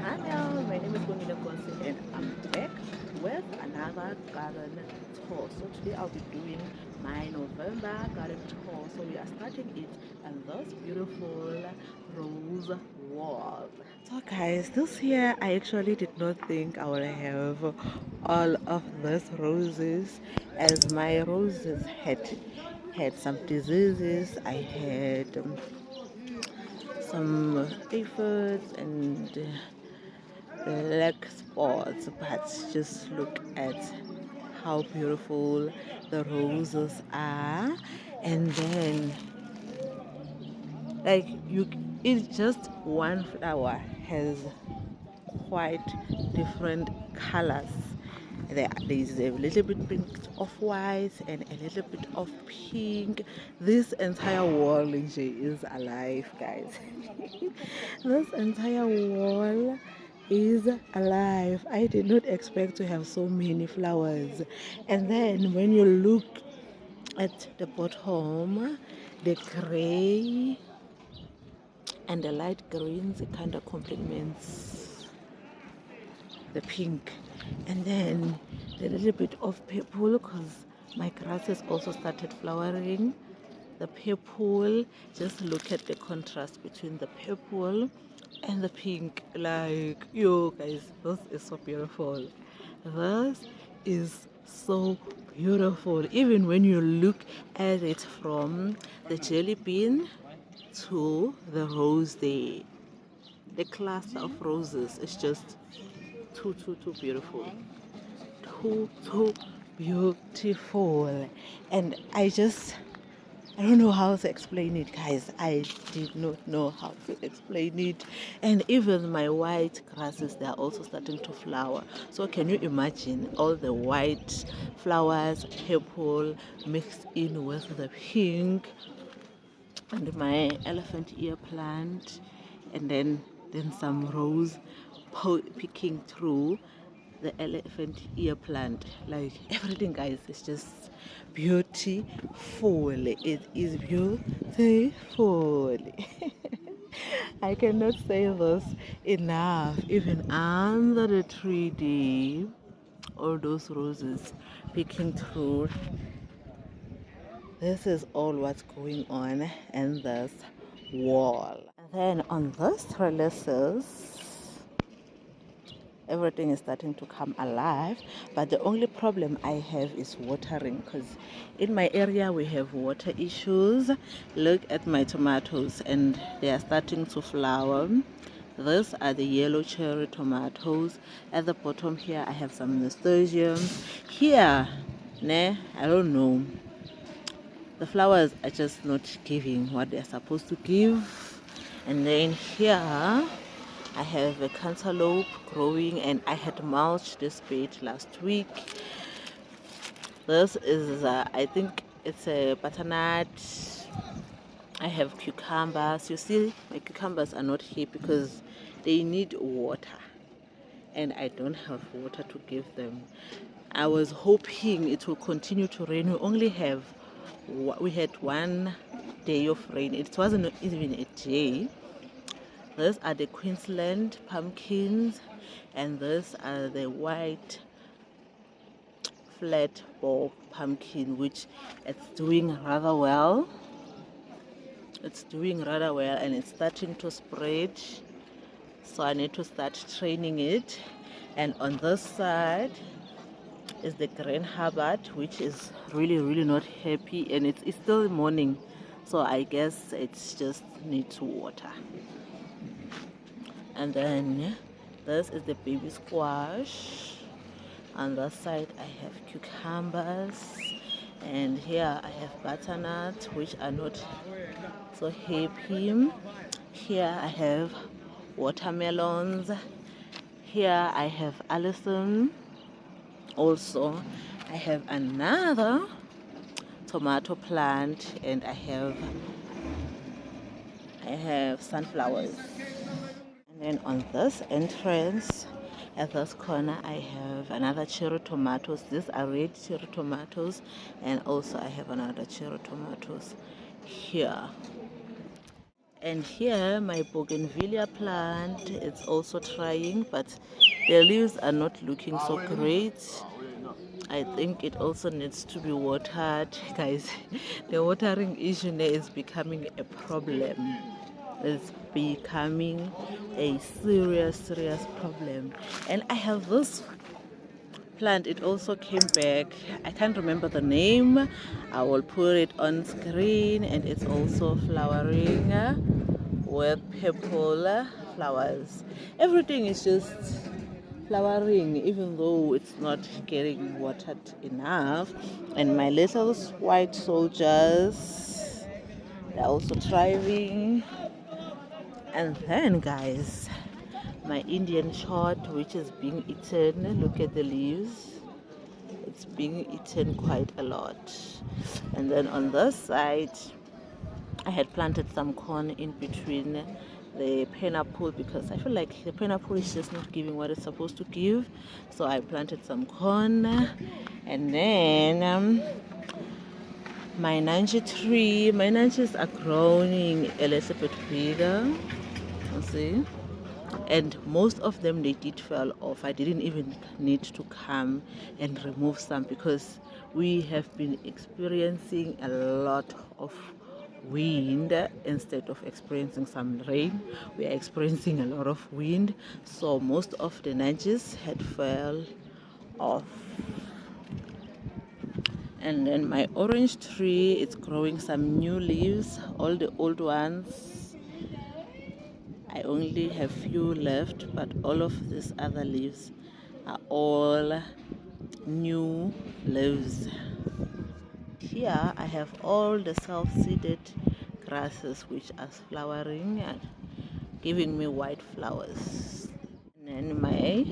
Hi y'all, my name is Bonita Kosi and I'm back with another garden tour. So today I'll be doing my November garden tour. So we are starting it on this beautiful rose wall. So guys, this year I actually did not think I would have all of these roses, as my roses had some diseases. I had some aphids and black spots, but just look at how beautiful the roses are. And then like you, it's just one flower has quite different colors. There's a little bit pink of white and a little bit of pink. This entire wall is alive, guys. This entire wall is alive. I did not expect to have so many flowers. And then when you look at the bottom, the gray and the light greens, it kind of complements the pink. And then the little bit of purple, because my grasses also started flowering. The purple, just look at the contrast between the purple and the pink. Like, yo guys, this is so beautiful. This is so beautiful. Even when you look at it from the jelly bean to the rose, the cluster of roses is just too beautiful. Too beautiful. And I don't know how to explain it, guys. I did not know how to explain it. And even my white grasses, they are also starting to flower. So can you imagine all the white flowers, purple mixed in with the pink, and my elephant ear plant, and then some rose picking through the elephant ear plant. Like everything, guys, is just beautiful. It is beautiful. I cannot say this enough. Even under the tree, all those roses picking through. This is all what's going on in this wall. And then on those trellises, everything is starting to come alive, but the only problem I have is watering, because in my area we have water issues. Look at my tomatoes, and they are starting to flower. These are the yellow cherry tomatoes. At the bottom here I have some nasturtiums. Here, I don't know, the flowers are just not giving what they're supposed to give. And then here I have a cantaloupe growing, and I had mulched this bed last week. This is I think it's a butternut. I have cucumbers. You see, my cucumbers are not here because they need water, and I don't have water to give them. I was hoping it will continue to rain. We had one day of rain. It wasn't even a day. These are the Queensland pumpkins, and these are the white flat ball pumpkin, which it's doing rather well. It's doing rather well, and it's starting to spread. So I need to start training it. And on this side is the green Hubbard, which is really not happy, and it's still morning, so I guess it's just need to water. And then this is the baby squash. On the side I have cucumbers, and here I have butternuts, which are not so happy. Here I have watermelons. Here I have Allison. Also I have another tomato plant, and I have sunflowers. And then on this entrance, at this corner, I have another cherry tomatoes. These are red cherry tomatoes, and also I have another cherry tomatoes here. And here my bougainvillea plant, it's also trying, but the leaves are not looking so great. I think it also needs to be watered. Guys, the watering issue now is becoming a problem. It's becoming a serious problem. And I have this plant, it also came back. I can't remember the name. I will put it on screen, and it's also flowering with purple flowers. Everything is just flowering, even though it's not getting watered enough. And my little white soldiers, they're also thriving. And then, guys, my Indian shot, which is being eaten. Look at the leaves, it's being eaten quite a lot. And then on this side, I had planted some corn in between the pineapple, because I feel like the pineapple is just not giving what it's supposed to give. So I planted some corn. And then my nanji tree, my nanjis are growing a little bit bigger, you see. And most of them, they did fall off. I didn't even need to come and remove some, because we have been experiencing a lot of wind. Instead of experiencing some rain, we are experiencing a lot of wind, so most of the nanjis had fell off. And then my orange tree, it's growing some new leaves. All the old ones, I only have few left, but all of these other leaves are all new leaves. Here I have all the self-seeded grasses which are flowering and giving me white flowers. And then my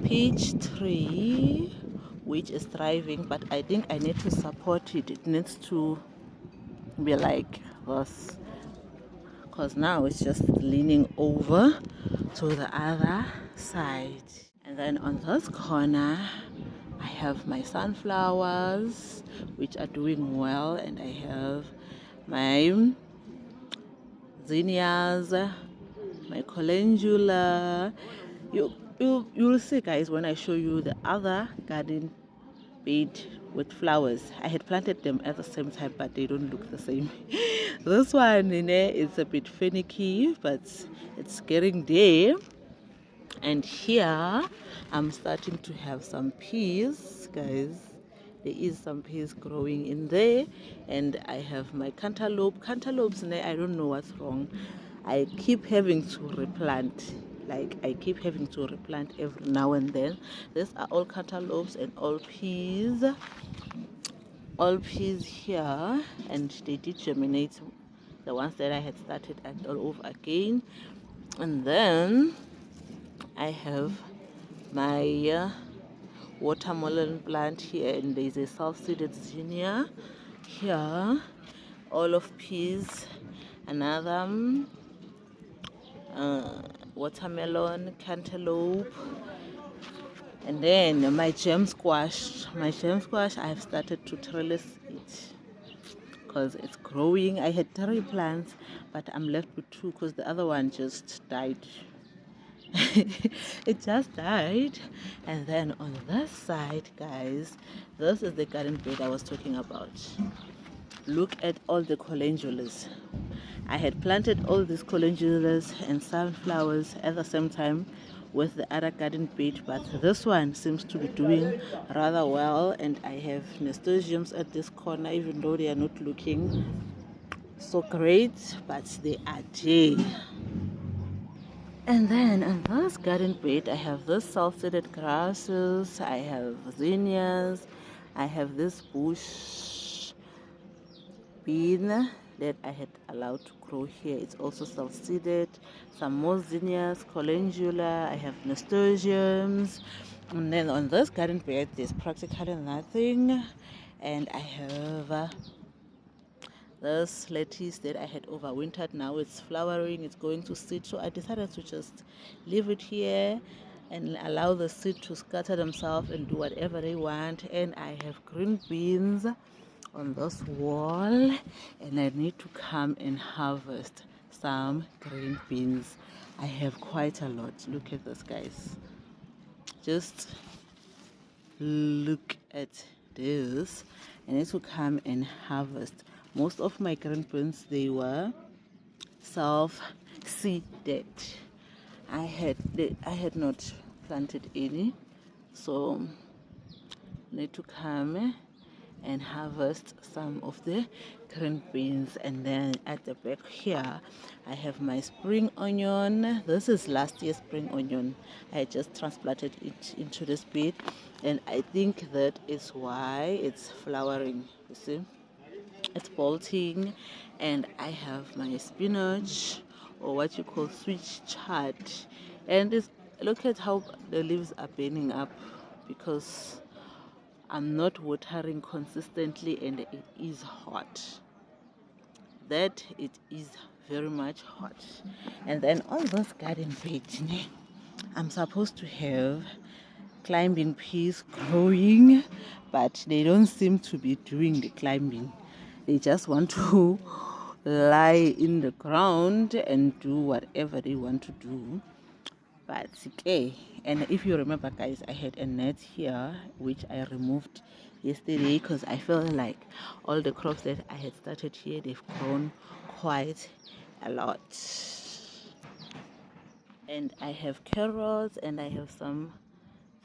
peach tree, which is thriving, but I think I need to support it. It needs to be like this, because now it's just leaning over to the other side. And then on this corner, I have my sunflowers, which are doing well, and I have my zinnias, my calendula. You'll see, guys, when I show you the other garden bed with flowers. I had planted them at the same time, but they don't look the same. This one, it's a bit finicky, but it's getting there. And here I'm starting to have some peas, guys. There is some peas growing in there. And I have my cantaloupes. I don't know what's wrong. I keep having to replant. I keep having to replant every now and then. These are all cantaloupes and all peas here, and they did germinate, the ones that I had started and all over again. And then I have my watermelon plant here, and there's a self-seeded zinnia here, all of peas, another watermelon, cantaloupe, and then my gem squash. I have started to trellis it because it's growing. I had 3 plants, but I'm left with 2 because the other one just died. It just died. And then on this side, guys, this is the garden bed I was talking about. Look at all the calendulas. I had planted all these calendulas and sunflowers at the same time with the other garden bed, but this one seems to be doing rather well. And I have nasturtiums at this corner, even though they are not looking so great, but they are there. And then on this garden bed, I have this self-seeded grasses, I have zinnias, I have this bush bean that I had allowed to grow here. It's also self-seeded. Some more zinnias, calendula, I have nasturtiums. And then on this garden bed, there's practically nothing. And I have this lettuce that I had overwintered. Now it's flowering, it's going to seed, so I decided to just leave it here and allow the seed to scatter themselves and do whatever they want. And I have green beans on this wall, and I need to come and harvest some green beans. I have quite a lot. Look at this, guys. Just look at this. I need to come and harvest. Most of my green beans, they were self-seeded. I had not planted any, so need to come and harvest some of the green beans. And then at the back here I have my spring onion. This is last year's spring onion. I just transplanted it into this bed, and I think that is why it's flowering. You see, it's bolting. And I have my spinach, or what you call sweet chard, and look at how the leaves are burning up because I'm not watering consistently, and it is hot. That it is very much hot. And then on this garden bed, I'm supposed to have climbing peas growing, but they don't seem to be doing the climbing. They just want to lie in the ground and do whatever they want to do. But okay, and if you remember, guys, I had a net here which I removed yesterday because I felt like all the crops that I had started here, they've grown quite a lot. And I have carrots, and I have some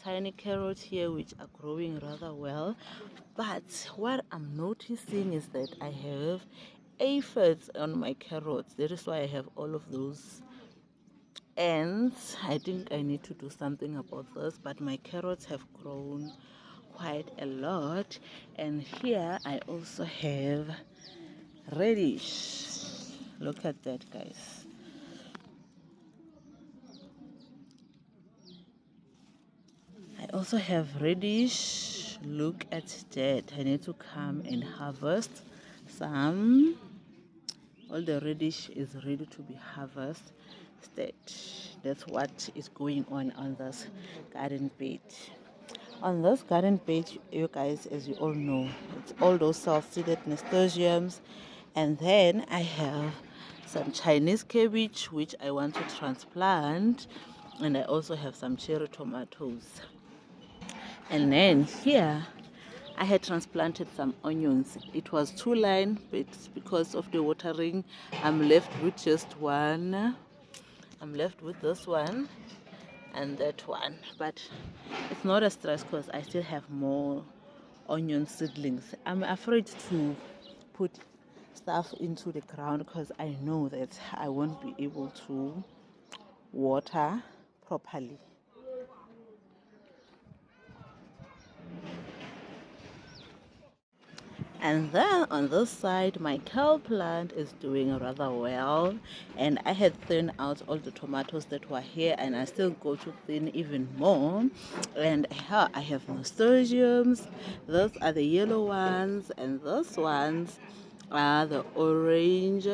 tiny carrots here which are growing rather well. But what I'm noticing is that I have aphids on my carrots. That is why I have all of those. And I think I need to do something about this, but my carrots have grown quite a lot. And here I also have radish. Look at that, guys. I also have radish. Look at that. I need to come and harvest some. All the radish is ready to be harvested. That's what is going on this garden bed. On this garden bed, you guys, as you all know, it's all those self-seeded nasturtiums. And then I have some Chinese cabbage which I want to transplant, and I also have some cherry tomatoes. And then here I had transplanted some onions. It was 2 line, but because of the watering, I'm left with just one. I'm left with this one and that one, but it's not a stress because I still have more onion seedlings. I'm afraid to put stuff into the ground because I know that I won't be able to water properly. And then on this side, my kale plant is doing rather well, and I had thinned out all the tomatoes that were here, and I still go to thin even more. And here I have nasturtiums. Those are the yellow ones, and those ones are the orange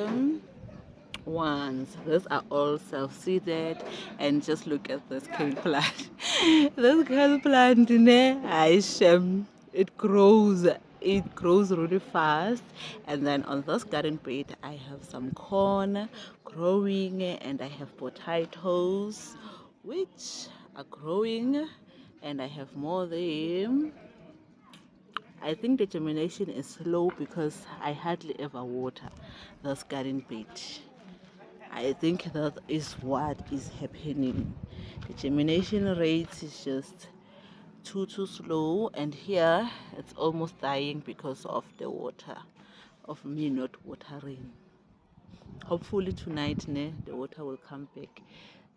ones. Those are all self-seeded. And just look at this kale plant. This kale plant, it grows really fast. And then on this garden bed I have some corn growing, and I have potatoes which are growing, and I have more there. I think the germination is slow because I hardly ever water this garden bed. I think that is what is happening. The germination rate is just too slow, and here it's almost dying because of the water, of me not watering. Hopefully tonight the water will come back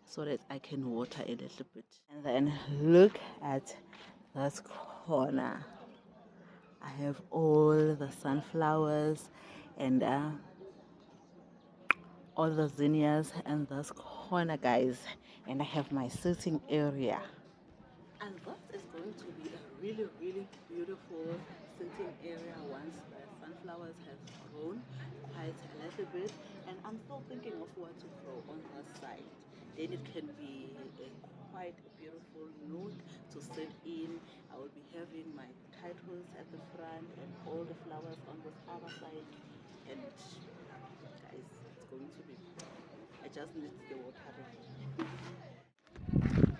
so that I can water a little bit. And then look at this corner. I have all the sunflowers and all the zinnias and this corner, guys, and I have my sitting area. And that is going to be a really beautiful sitting area once the sunflowers have grown quite a little bit. And I'm still thinking of what to grow on that side. Then it can be quite a beautiful nook to sit in. I will be having my potatoes at the front and all the flowers on this other side. And guys, it's going to be, I just need the watering.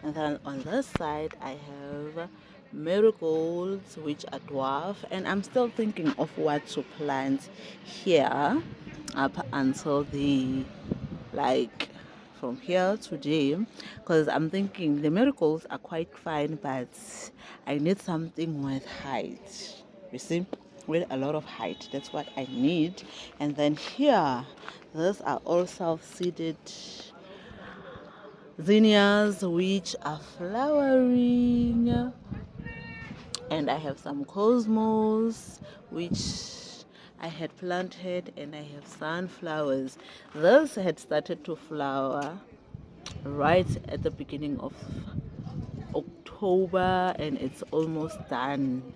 And then on this side I have marigolds which are dwarf, and I'm still thinking of what to plant here up until the, like, from here today, because I'm thinking the marigolds are quite fine, but I need something with height, you see, with a lot of height. That's what I need. And then here, these are all self-seeded zinnias which are flowering, and I have some cosmos which I had planted, and I have sunflowers. This had started to flower right at the beginning of October, and it's almost done,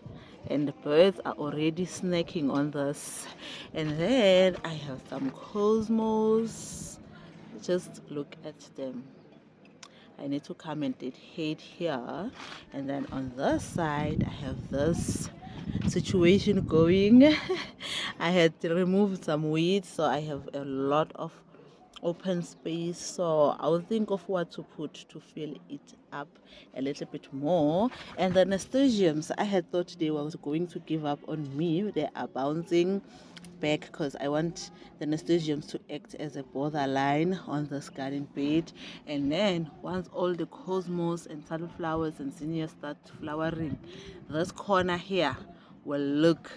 and the birds are already snacking on this. And then I have some cosmos, just look at them. I need to come and dedicate here. And then on this side I have this situation going. I had to remove some weeds, so I have a lot of open space, so I'll think of what to put to fill it up a little bit more. And the nasturtiums, I had thought they were going to give up on me. They are bouncing back because I want the nasturtiums to act as a borderline on this garden bed. And then once all the cosmos and sunflowers and zinnias start flowering, this corner here will look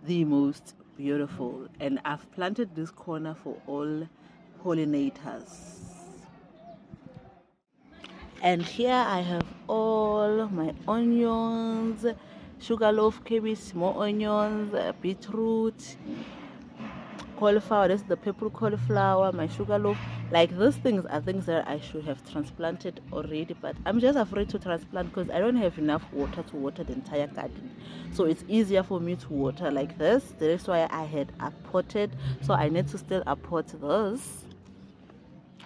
the most beautiful. And I've planted this corner for all pollinators. And here I have all my onions, sugarloaf cabbage, more onions, beetroot, cauliflower. This is the purple cauliflower, my sugarloaf. Like, these things are things that I should have transplanted already, but I'm just afraid to transplant because I don't have enough water to water the entire garden. So it's easier for me to water like this. That's why I had potted, so I need to still pot this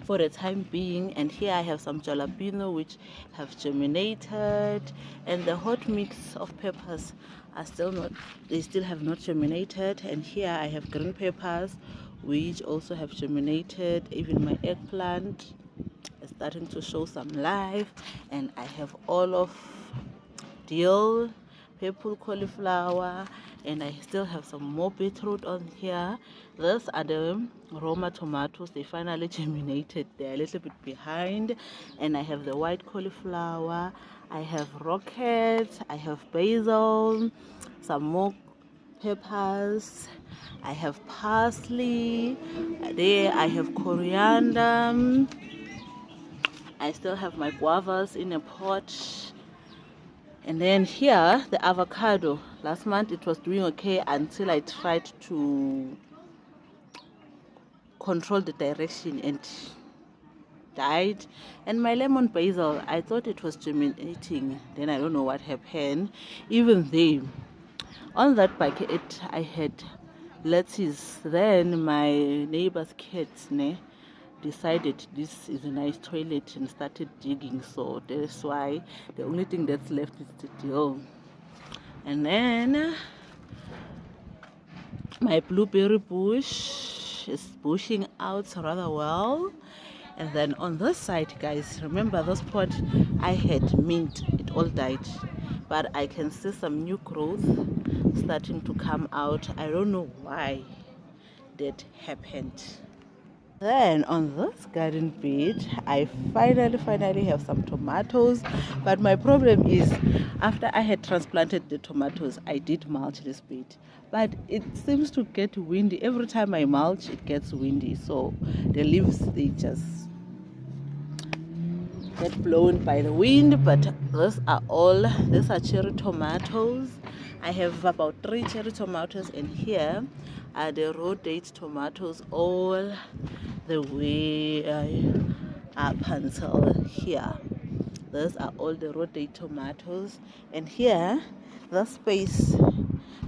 for the time being. And here I have some jalapeno which have germinated, and the hot mix of peppers are still not, they still have not germinated. And here I have green peppers which also have germinated. Even my eggplant is starting to show some life. And I have all of dill, purple cauliflower, and I still have some more beetroot on here. These are the Roma tomatoes. They finally germinated. They're a little bit behind. And I have the white cauliflower, I have rocket, I have basil, some more peppers, I have parsley, there I have coriander, I still have my guavas in a pot. And then here, the avocado. Last month it was doing okay until I tried to control the direction and died. And my lemon basil, I thought it was germinating. Then I don't know what happened. Even though on that bucket I had lettuce. Then my neighbor's cats decided this is a nice toilet and started digging, so that's why the only thing that's left is the dill. And then my blueberry bush is bushing out rather well. And then on this side, guys, remember this pot I had mint, it all died, but I can see some new growth starting to come out. I don't know why that happened. Then on this garden bed, I finally have some tomatoes. But my problem is, after I had transplanted the tomatoes, I did mulch this bed, but it seems to get windy. Every time I mulch, it gets windy, so the leaves, they just get blown by the wind. But these are cherry tomatoes. I have about 3 cherry tomatoes, and here are the raw date tomatoes all the way up until here. Those are all the raw date tomatoes. And here, the space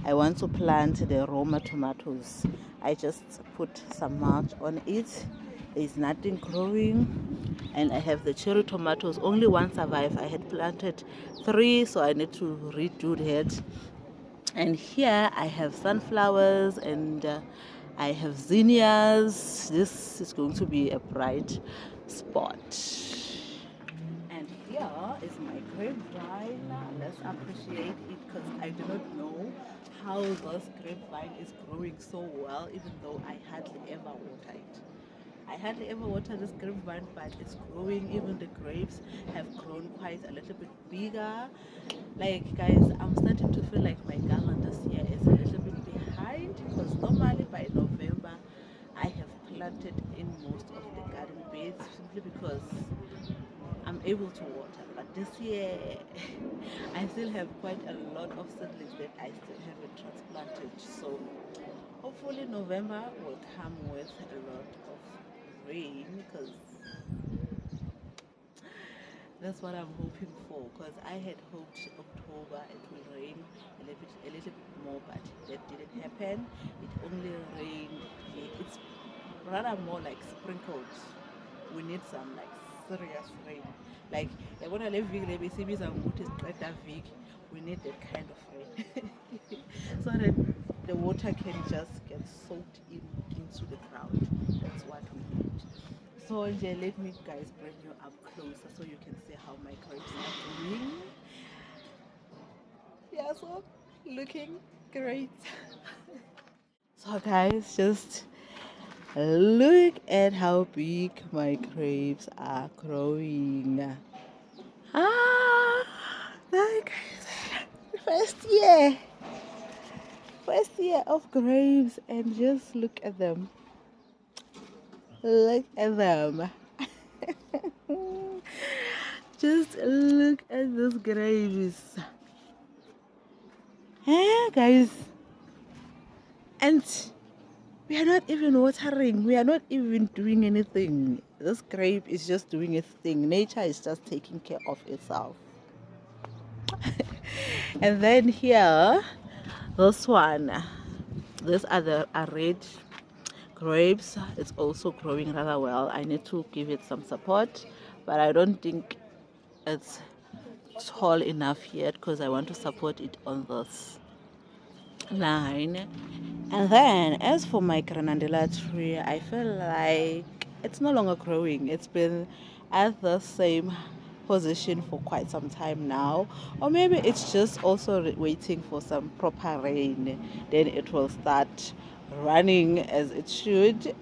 I want to plant the Roma tomatoes. I just put some mulch on it. There's nothing growing. And I have the cherry tomatoes, only one survived. I had planted 3, so I need to redo that. And here I have sunflowers and I have zinnias. This is going to be a bright spot. And here is my grapevine. Let's appreciate it because I do not know how this grapevine is growing so well, even though I hardly ever water it. I hardly ever water this grapevine, but it's growing. Even the grapes have grown quite a little bit bigger. Like, guys, I'm starting to feel like my garden this year is a little bit behind because normally by November I have planted in most of the garden beds simply because I'm able to water. But this year I still have quite a lot of seedlings that I still haven't transplanted. So hopefully November will come with a lot of rain because that's what I'm hoping for. Because I had hoped October it will rain a little bit more, but that didn't happen. It only rained. It's rather more like sprinkled. We need some like serious rain. Like you're gonna live big, maybe see some good that big. We need that kind of rain so that the water can just get soaked into the ground. That's what we need. So let me guys bring you up closer so you can see how my grapes are doing. Yeah, so looking great. So guys, just look at how big my grapes are growing. Ah, like first year, first year of grapes, and just look at them. Look at them. Just look at those grapes. Guys, and we are not even watering. We are not even doing anything. This grape is just doing its thing. Nature is just taking care of itself. And then here, this one, these are red grapes. It's also growing rather well. I need to give it some support, but I don't think it's tall enough yet because I want to support it on this line. And then as for my granadilla tree, I feel like it's no longer growing. It's been at the same position for quite some time now, or maybe it's just also waiting for some proper rain, then it will start running as it should.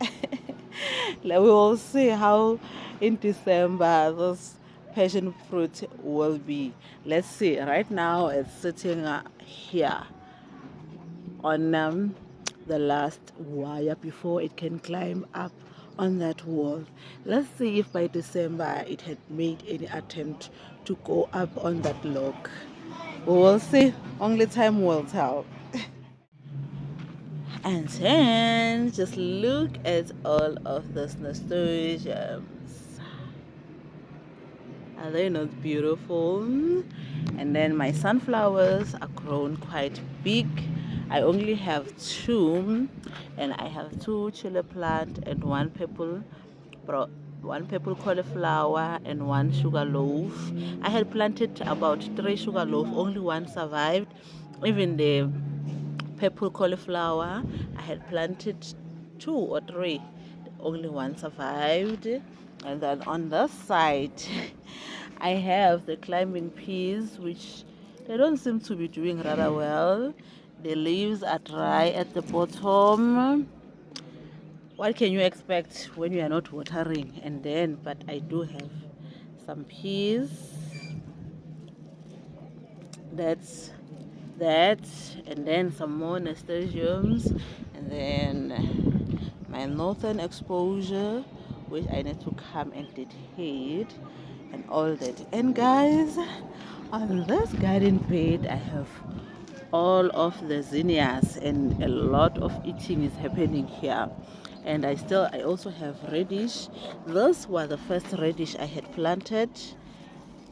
We will see how in December this passion fruit will be. Let's see. Right now it's sitting here on the last wire before it can climb up on that wall. Let's see if by December it had made any attempt to go up on that log. We will see. Only time will tell. And then just look at all of those nasturtiums. Are they not beautiful? And then my sunflowers are grown quite big. I only have two, and I have two chili plant and one purple cauliflower and one sugar loaf. I had planted about 3 sugar loaf, only one survived. Even the purple cauliflower, I had planted 2 or 3, only one survived. And then on this side I have the climbing peas, which they don't seem to be doing rather well. The leaves are dry at the bottom. What can you expect when you are not watering? And then, but I do have some peas. That's that. And then some more nasturtiums. And then my northern exposure, which I need to come and deadhead and all that. And guys, on this garden bed I have all of the zinnias, and a lot of eating is happening here. And I also have radish. Those were the first radish I had planted,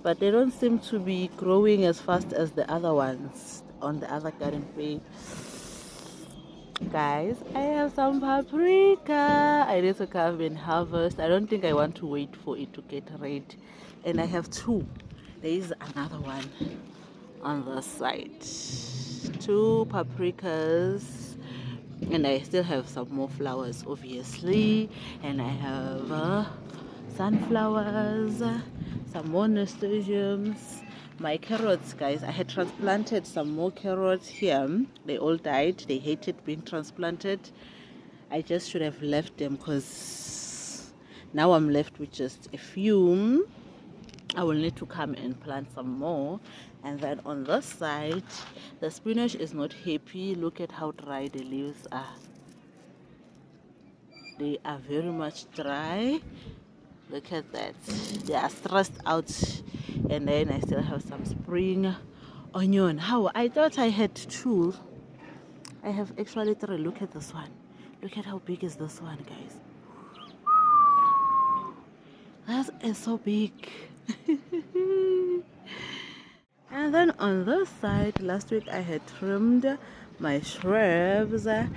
but they don't seem to be growing as fast as the other ones on the other garden bed. Guys, I have some paprika. I need to come and harvest. I don't think I want to wait for it to get red. And I have 2. There is another one on the side. 2 paprikas, and I still have some more flowers, obviously, and I have sunflowers, some more nasturtiums. My carrots, guys, I had transplanted some more carrots here. They all died. They hated being transplanted. I just should have left them because now I'm left with just a few. I will need to come and plant some more. And then on this side, the spinach is not happy. Look at how dry the leaves are. They are very much dry. Look at that. They are stressed out. And then I still have some spring onion. How? I thought I had 2. I have actually 3. Look at this one. Look at how big is this one, guys. That is so big. And then on this side, last week I had trimmed my shrubs at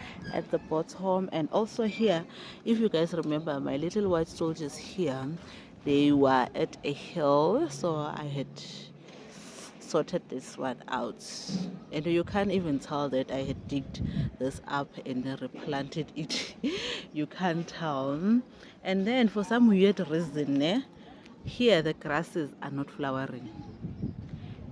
the bottom, and also here, if you guys remember, my little white soldiers here, they were at a hill, so I had sorted this one out, and you can't even tell that I had digged this up and replanted it. You can't tell. And then for some weird reason, here the grasses are not flowering.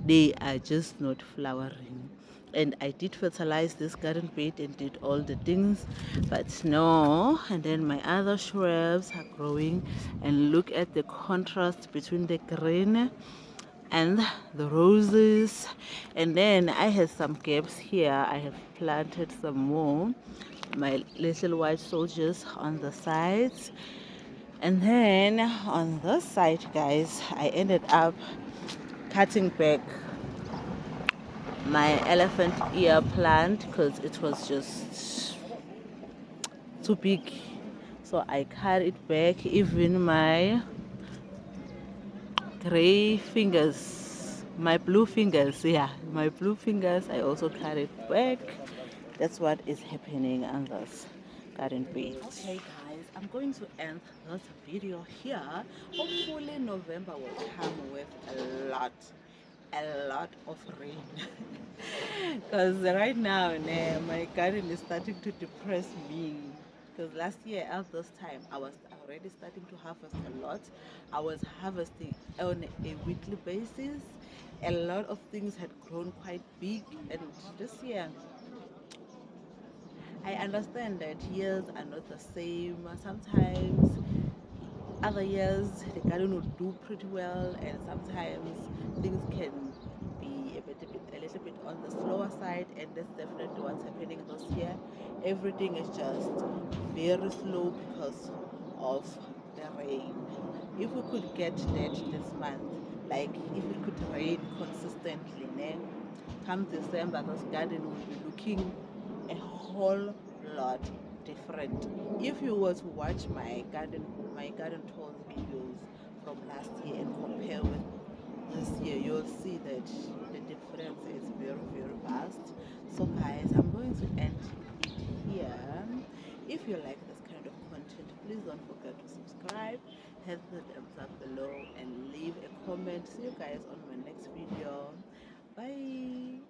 They are just not flowering. And I did fertilize this garden bed and did all the things, but no. And then my other shrubs are growing, and look at the contrast between the green and the roses. And then I had some gaps here. I have planted some more, my little white soldiers on the sides. And then on this side, guys, I ended up cutting back my elephant ear plant because it was just too big, so I cut it back. Even my gray fingers, my blue fingers, yeah, my blue fingers, I also cut it back. That's what is happening on this garden bed. Okay guys, I'm going to end this video here. Hopefully November will come with a lot of rain. Because right now my garden is starting to depress me, because last year at this time I was already starting to harvest a lot. I was harvesting on a weekly basis. A lot of things had grown quite big, and this year I understand that years are not the same. Sometimes other years the garden would do pretty well, and sometimes things can be a little bit on the slower side, and that's definitely what's happening this year. Everything is just very slow because of the rain. If we could get that this month, like if it could rain consistently, then come December this garden will be looking a whole lot different. If you were to watch my garden tours videos from last year and compare with this year, you'll see that the difference is very vast. So guys, I'm going to end it here. If you like this kind of content, please don't forget to subscribe, hit the thumbs up below, and leave a comment. See you guys on my next video. Bye.